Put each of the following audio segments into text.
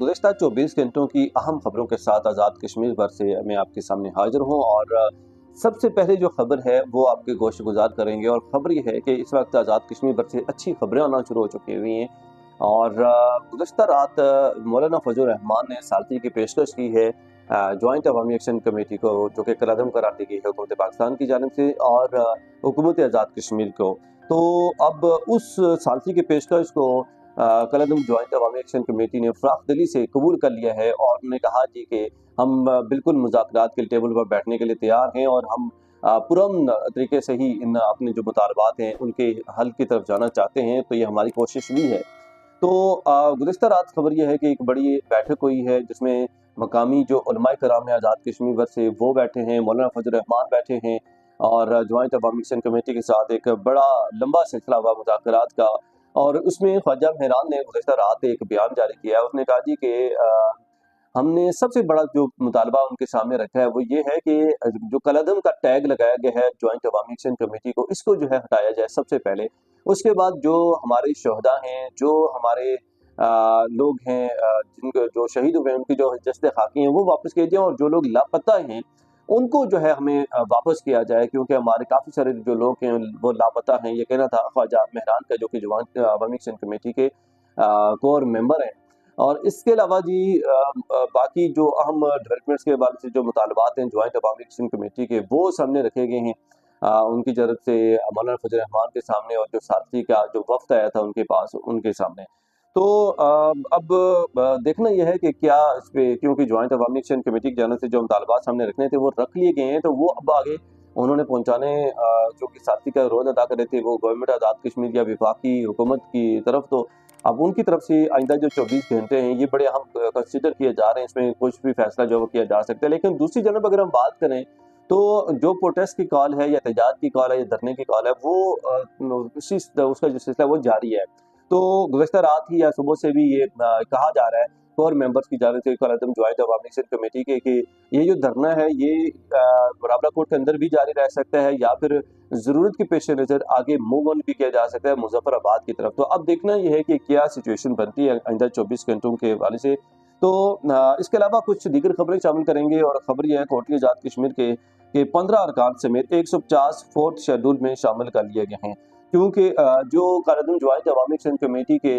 गुज़श्ता 24 घंटों की अहम खबरों के साथ आज़ाद कश्मीर पर से मैं आपके सामने हाजिर हूँ और सबसे पहले जो खबर है वो आपके गोश गुजार करेंगे। और खबर ये है कि इस वक्त आज़ाद कश्मीर पर से अच्छी खबरें आना शुरू हो चुकी हुई हैं। और गुज़श्ता रात मौलाना फजल रहमान ने सालती की पेशकश की है जॉइंट अवामी एक्शन कमेटी को, जो कि कलअदम करार दी गई है हुकूमत पाकिस्तान की जानिब से और हुकूमत आज़ाद कश्मीर को। तो अब उस सालती की पेशकश को कलअदम जॉइंट अवामी एक्शन कमेटी ने फ़राख दिली से कबूल कर लिया है और उन्होंने कहा जी कि हम बिल्कुल मुज़ाकरात के टेबल पर बैठने के लिए तैयार हैं और हम पुरअमन तरीके से ही इन अपने जो मुतालबात हैं उनके हल की तरफ जाना चाहते हैं। तो ये हमारी कोशिश भी है। तो गुज़श्ता रात खबर यह है कि एक बड़ी बैठक हुई है जिसमें मकामी जो उलमाए कराम हैं आज़ाद कश्मीर पर से वो बैठे हैं, मौलाना फजल रहमान बैठे हैं और जॉइंट अवामी एक्शन कमेटी के साथ एक बड़ा लंबा सिलसिला हुआ मुज़ाकरात का। और उसमें ख्वाजा मेहरान ने गुज़श्ता रात एक बयान जारी किया है। उसने कहा जी कि हमने सबसे बड़ा जो मुतालबा उनके सामने रखा है वो ये है कि जो कलअदम का टैग लगाया गया है जॉइंट अवामी एक्शन कमेटी को, इसको जो है हटाया जाए सबसे पहले। उसके बाद जो हमारे शहदा हैं, जो हमारे लोग हैं जिनको जो शहीद हुए हैं उनकी जो जस्ते खाकी हैं वो वापस किए जाएँ और जो लोग लापता हैं उनको जो है हमें वापस किया जाए, क्योंकि हमारे काफ़ी सारे जो लोग हैं वो लापता हैं। ये कहना था ख्वाजा मेहरान का, जो कि जॉइंट अवामी एक्शन कमेटी के कोर मेंबर हैं। और इसके अलावा जी बाकी जो अहम डेवलपमेंट्स के हवाले से जो मुतालबात हैं जॉइंट अवामी एक्शन कमेटी के वो सामने रखे गए हैं उनकी तरफ से मौलाना फजल रहमान के सामने और जो सारथी का जो वफ्द आया था उनके पास उनके सामने। तो अब देखना यह है कि क्या इस पे, क्योंकि जॉइंट अवामी एक्शन कमेटी की जानिब से जो मुतालबात सामने रखने थे वो रख लिए गए हैं, तो वो अब आगे उन्होंने पहुँचाने जो कि सारथी का रोल अदा कर रहे थे वो गवर्नमेंट आज़ाद कश्मीर या वफाकी हुकूमत की तरफ। तो अब उनकी तरफ से आइंदा जो 24 घंटे हैं ये बड़े अहम कंसिडर किए जा रहे हैं, इसमें कुछ भी फैसला जो किया जा सकता है। लेकिन दूसरी जानब अगर हम बात करें तो जो प्रोटेस्ट की कॉल है या एहतजाज की कॉल है या धरने की कॉल है वो उसका जो सिलसिला वो जारी है। तो गुज़श्ता रात ही या सुबह से भी ये कहा जा रहा है कोर मेंबर्स की जानिब से कलअदम जॉइंट अवामी एक्शन कमेटी के कि ये जो धरना है ये बराबरा के अंदर भी जारी रह सकता है या फिर ज़रूरत के पेश नज़र आगे मूव ऑन भी किया जा सकता है मुजफ्फराबाद की तरफ। तो अब देखना यह है कि क्या सिचुएशन बनती है आइंदा 24 घंटों के हवाले से। तो इसके अलावा कुछ दीगर खबरें शामिल करेंगे और खबर यह है कोटली आज़ाद कश्मीर के 15 अरकान समेत 150 फोर्थ शेड्यूल में शामिल कर लिए गए हैं, क्योंकि जो कलअदम जॉइंट अवामी एक्शन कमेटी के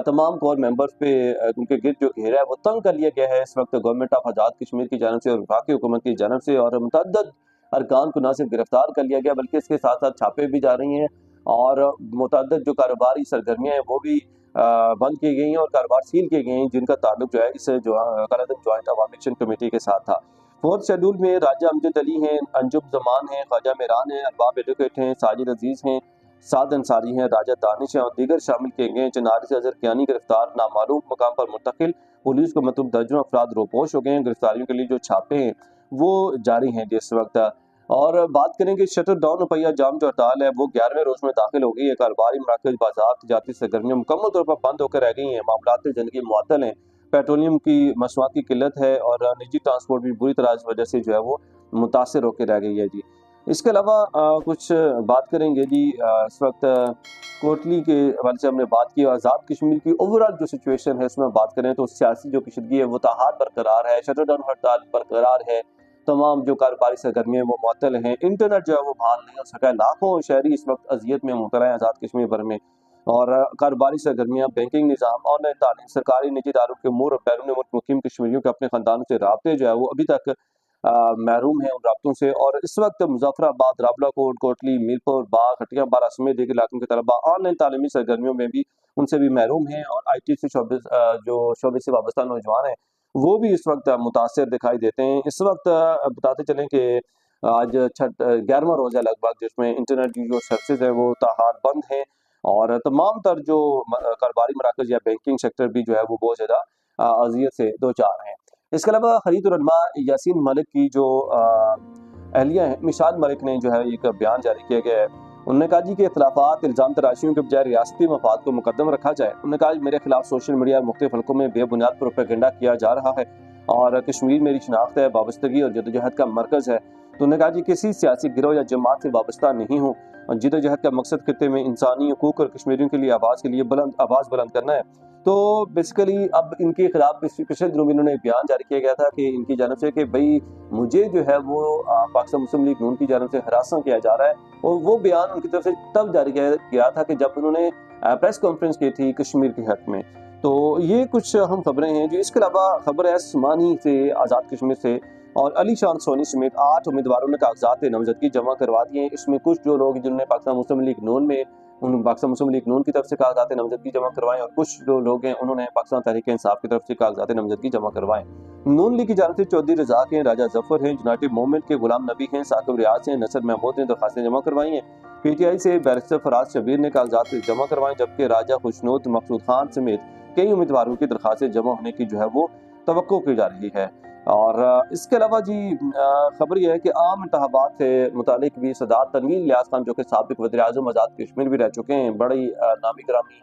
तमाम कोर मेंबर्स पे उनके गिर्द जो घेरा है वो तंग कर लिया गया है इस वक्त गवर्नमेंट ऑफ आज़ाद कश्मीर की जानिब से और वफाकी हुकूमत की जानिब से। और मुतअद्दिद अरकान को न सिर्फ गिरफ्तार कर लिया गया बल्कि इसके साथ साथ छापे भी जा रही हैं और मुतअद्दिद जो कारोबारी सरगर्मियाँ हैं वो भी बंद की गई हैं और कारोबार सील किए गए हैं जिनका ताल्लुक जो है इस जो कलअदम जॉइंट अवामी एक्शन कमेटी के साथ था। फोर्थ शेड्यूल में राजा अमजद अली हैं, अंजुम जमान हैं, ख्वाजा मेहरान हैं, अरबाब एडवोकेट हैं, साजिद अजीज़ हैं, साद अंसारी हैं, राजा दानिश हैं और दीगर शामिल किए गए हैं। जनारिस अजहर कियानी गिरफ्तार, नामालूम मकाम पर मुंतकिल, पुलिस को मतलब दर्जनों अफराद रोपोश हो गए हैं। गिरफ्तारियों के लिए जो छापे हैं वो जारी हैं जिस वक्त। और बात करेंगे शटर डाउन रुपया जाम जो हड़ताल है वो 11वें रोज में दाखिल हो गई है। कारोबारी मराकज, बाजार, तजारती सरगर्मियाँ मुकम्मल तौर पर बंद होकर रह गई हैं। मामलात जिंदगी मुअत्तल हैं, पेट्रोलियम की मसनूआत की किल्लत है और निजी ट्रांसपोर्ट भी बुरी तरह इस वजह से जो है वो मुतासर होकर रह गई है जी। इसके अलावा कुछ बात करेंगे जी इस वक्त कोटली के हवाले से हमने बात की। आज़ाद कश्मीर की ओवरऑल जो सिचुएशन है इसमें बात करें तो सियासी जो कशीदगी है वो ताहार बरकरार है, शटर डाउन हड़ताल बरकरार है, तमाम जो कारोबारी सरगर्मियाँ वो मुअत्तल हैं, इंटरनेट जो है वो बहाल नहीं हो सका है। लाखों शहरी इस वक्त अजियत में मुबतला हैं आज़ाद कश्मीर भर में। और कारोबारी सरगर्मियाँ, बैंकिंग निज़ाम, ऑनलाइन तालीम, सरकारी निजी इदारों के अमूर और बैरून मुल्क मुकीम कश्मीरियों के अपने ख़ानदानों से राब्ते जो है वो अभी तक महरूम हैं उन राब्तों से। और इस वक्त मुजफ्फराबाद, रावला कोट, कोटली, मीरपुर, बाग, खटियाँ बारा समेत दीगर इलाकों के तलबा ऑनलाइन तालीमी सरगर्मियों में भी उनसे भी महरूम हैं और IT से जो शोबे से वाबस्ता नौजवान हैं वो भी इस वक्त मुतासर दिखाई देते हैं। इस वक्त बताते चलें कि आज 11वां रोज़ है लगभग जिसमें इंटरनेट की जो सर्विसेज है वो ताहार बंद हैं और तमाम तर जो कारोबारी मराकज़ या बैंकिंग सेक्टर भी जो है वो बहुत ज़्यादा अज़ियत से दो चार हैं। इसके अलावा खलीद उलमा यासीन मलिक की जो अहलिया हैं मिशाल मलिक ने जो है एक बयान जारी किया गया है। उन्होंने कहा जी कि इख्तिलाफात, इल्ज़ाम तराशियों के बजाय रियासती मफाद को मुकद्दम रखा जाए। उन्होंने कहा मेरे खिलाफ सोशल मीडिया और मुख्तलिफ हल्कों में बेबुनियाद प्रोपेगेंडा किया जा रहा है और कश्मीर मेरी शनाख्त है, वाबस्तगी और जदोजहद का मरकज़ है। तो उन्होंने कहा जी किसी सियासी गिरोह या जमात से वाबस्ता नहीं हूँ जद्दोजहद का मकसद खित्ते में इंसानी हकूक़ और कश्मीरियों के लिए आवाज़ बुलंद करना है। तो बेसिकली अब इनके खिलाफ पिछले दिनों में इन्होंने बयान जारी किया गया था कि इनकी जानब से कि भाई मुझे जो है वो पाकिस्तान मुस्लिम लीग नून की जानब से हरासा किया जा रहा है, और वो बयान उनकी तरफ से तब जारी किया था कि जब उन्होंने प्रेस कॉन्फ्रेंस की थी कश्मीर के हक में। तो ये कुछ अहम खबरें हैं जो, इसके अलावा खबर है सुमानी से, आज़ाद कश्मीर से, और अली शान सोनी समेत 8 उम्मीदवारों ने कागजात नामजदगी जमा करवा दिए। इसमें कुछ जो लोग जिन्होंने पाकिस्तान मुस्लिम लीग नून में पाकिस्तान मुस्लिम लीग नून की तरफ से कागजात नामजदगी जमा करवाएं, और कुछ जो लोग हैं उन्होंने पाकिस्तान तहरीक इंसाफ की तरफ से कागजात नामजदगी जमा करवाएं। नून लीग की जानब से चौधरी रज़ाक हैं, राजा जफर हैं, यूनाइटेड मूवमेंट के गुलाम नबी हैं, साकिब रियाज हैं, नसर महमूद ने दरखास्तें जमा करवाई हैं। PTI से बैरिस्टर फराज शबीर ने कागजात जमा करवाएं, जबकि राजा खुशनूद मकसूद खान समेत कई उम्मीदवारों की दरखास्तें जमा होने की जो है वो तवक्को की जा रही है। और इसके अलावा जी खबर यह है कि आम इंतखाबात से मुतालिक भी सरदार तनवीर इलियास खान, जो कि साबिक वज़ीर-ए-आज़म आज़ाद कश्मीर भी रह चुके हैं, बड़ी नामी ग्रामी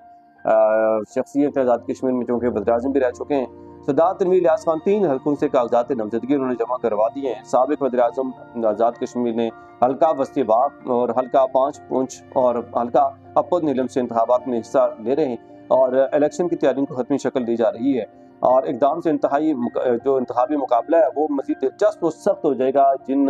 शख्सियत है आज़ाद कश्मीर में, चूँकि वज़ीर-ए-आज़म भी रह चुके हैं। सरदार तनवीर इलियास खान 3 हल्कों से कागजात नामजदगी उन्होंने जमा करवा दिए हैं। साबिक वज़ीर-ए-आज़म आज़ाद कश्मीर ने हल्का बस्ती बाग और हल्का 5 पुंछ और हल्का अपर नीलम से इंतखाबात में हिस्सा ले रहे हैं, और इलेक्शन की तैयारियों को हतमी शक्ल दी जा रही है। और इकदाम से जो इंतखाबी मुकाबला है वो मज़ीद दिलचस्प और सख्त हो जाएगा जिन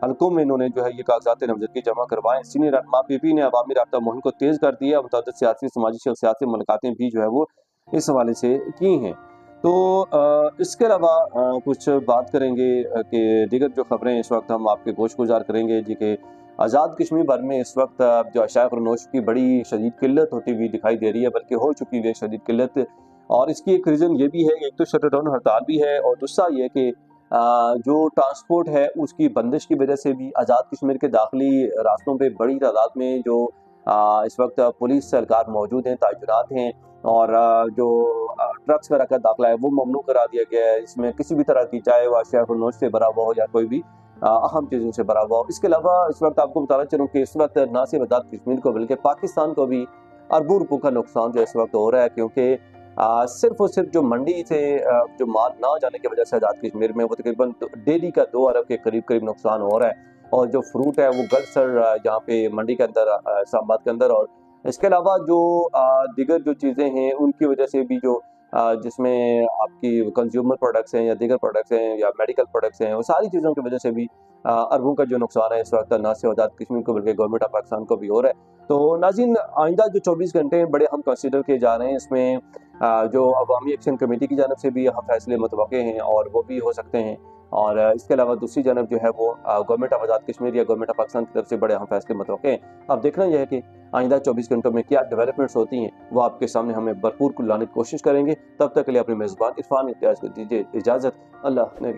हल्कों में इन्होंने जो है ये कागजात नामजदगी जमा करवाएं। सीनियर रहनुमा PP ने अवामी राब्ता मुहिम को तेज़ कर दिया। मुतअद्दिद सियासी समाजी शख्सियात से मुलाकातें भी जो है वो इस हवाले से की हैं। तो इसके अलावा कुछ बात करेंगे कि दीगर जो खबरें इस वक्त हम आपके गोश गुजार करेंगे जी कि आज़ाद कश्मीर भर में इस वक्त जो अशाया फरोनोश की बड़ी शदीद किल्लत होती हुई दिखाई दे रही है, बल्कि हो चुकी है शदीद किल्लत। और इसकी एक रीज़न ये भी है, एक तो शटर डाउन हड़ताल भी है, और दूसरा ये कि जो ट्रांसपोर्ट है उसकी बंदिश की वजह से भी आज़ाद कश्मीर के दाखिली रास्तों पे बड़ी तादाद में जो इस वक्त पुलिस एहलकार मौजूद हैं, ताजुरात हैं, और जो ट्रक्स वगैरह का दाखिला है वो ममनू करा दिया गया है। इसमें किसी भी तरह की, चाहे वह अशिया फरोनोश से भरा हुआ हो या कोई भी अहम चीज़ों से भरा हुआ हो। इसके अलावा इस वक्त आपको बताना चलूँ कि इस वक्त ना सिर्फ आज़ाद कश्मीर को बल्कि पाकिस्तान को भी अरबों रुपयों का नुकसान जो इस वक्त हो रहा है, क्योंकि सिर्फ और सिर्फ जो मंडी से जो माल ना जाने की वजह से आज़ाद कश्मीर में वो तकरीबन डेली का 2 अरब के करीब नुकसान हो रहा है, और जो फ्रूट है वो गलसर यहाँ पे मंडी के अंदर, इस्लामाबाद के अंदर, और इसके अलावा जो दीगर जो चीज़ें हैं उनकी वजह से भी जो जिसमें आपकी कंज्यूमर प्रोडक्ट्स हैं या दीगर प्रोडक्ट्स हैं या मेडिकल प्रोडक्ट्स हैं, वो सारी चीज़ों की वजह से भी अरबों का जो नुकसान है इस वक्त ना सिर्फ आज़ाद कश्मीर को बल्कि गवर्नमेंट ऑफ पाकिस्तान को भी हो रहा है। तो नाज़रीन, आइंदा जो 24 घंटे हैं बड़े हम कंसीडर किए जा रहे हैं। इसमें जो अवामी एक्शन कमेटी की जानब से भी अहम फैसले मुतवक्के हैं और वो भी हो सकते हैं, और इसके अलावा दूसरी जानब जो है वो गवर्नमेंट ऑफ आज़ाद कश्मीर या गवर्नमेंट ऑफ पाकिस्तान की तरफ से बड़े अहम फैसले मुतवक्के हैं। अब देखना यह है कि आइंदा 24 घंटों में क्या डेवलपमेंट्स होती हैं, वो आपके सामने हमें भरपूर लाने की कोशिश करेंगे। तब तक के लिए अपने मेज़बान इरफान इम्तियाज़ को दीजिए इजाज़त। अल्लाह ने